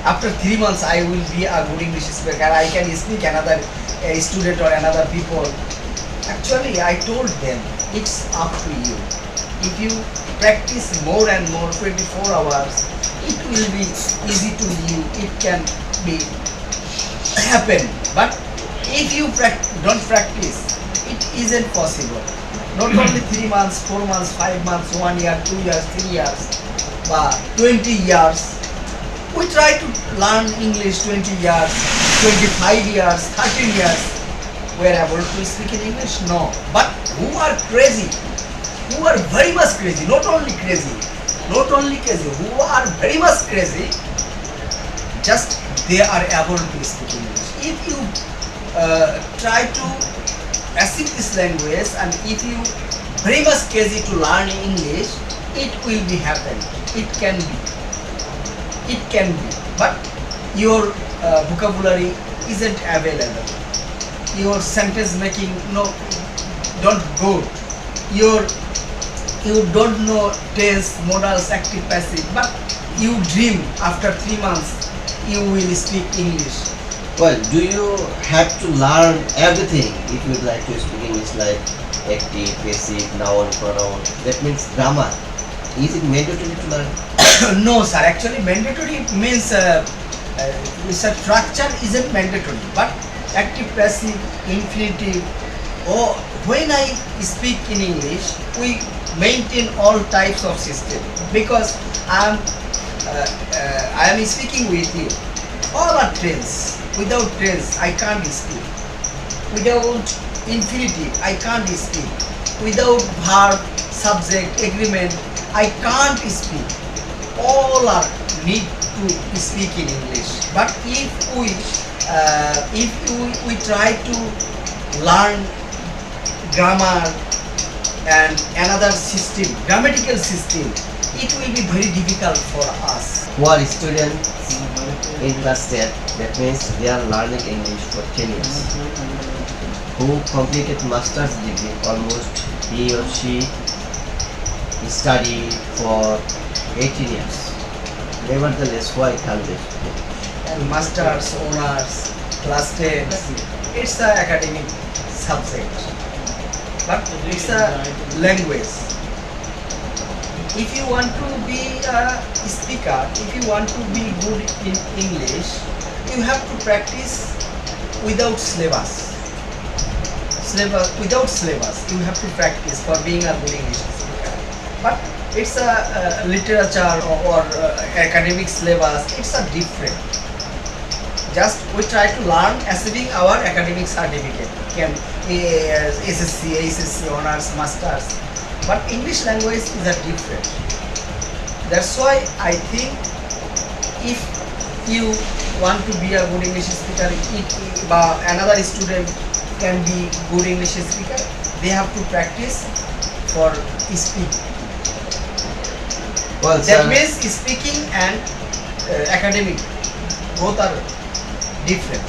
After 3 months, I will be a good English speaker. I can speak another student or another people. Actually, I told them it's up to you. If you practice more and more, 24 hours, it will be easy to you. It can be happen. But if you don't practice, it isn't possible. Not only 3 months, 4 months, 5 months, 1 year, 2 years, 3 years, but 20 years. We try to learn English 20 years, 25 years, 13 years. We are able to speak in English? No. But who are crazy? Who are very much crazy? Not only crazy, who are very much crazy, just they are able to speak English. If you try to accept this language and if you very much crazy to learn English, it will be happen. It can be, but your vocabulary isn't available. Your sentence making don't go. You don't know tense, modals, active, passive, but you dream after 3 months you will speak English. Well, do you have to learn everything if you would like to speak English, like active, passive, noun, pronoun? That means grammar. Is it mandatory to learn? No, sir. Actually, mandatory means structure isn't mandatory, but active, passive, infinitive. Oh, when I speak in English, we maintain all types of system because I am speaking with you. All are tense. Without tense, I can't speak. Without infinitive, I can't speak. Without verb, subject, agreement, I can't speak. All are need to speak in English. But if we try to learn grammar and another system, grammatical system, it will be very difficult for us. Who are students in class 10, that means they are learning English for 10 years. Who completed master's degree, almost he or she study for 18 years. Nevertheless, why can't they speak? And masters, honors, class 10, it's an academic subject, but it's a language. If you want to be a speaker, if you want to be good in English, you have to practice without syllabus. Without syllabus, you have to practice for being a good English speaker. But it's a literature or academic syllabus. It's a different. Just we try to learn achieving our academic certificate, can SSC, ACC, honors, masters. But English language is a different. That's why I think if you want to be a good English speaker, another student can be good English speaker, they have to practice for speak. Well, That sir, means speaking and academic both are different.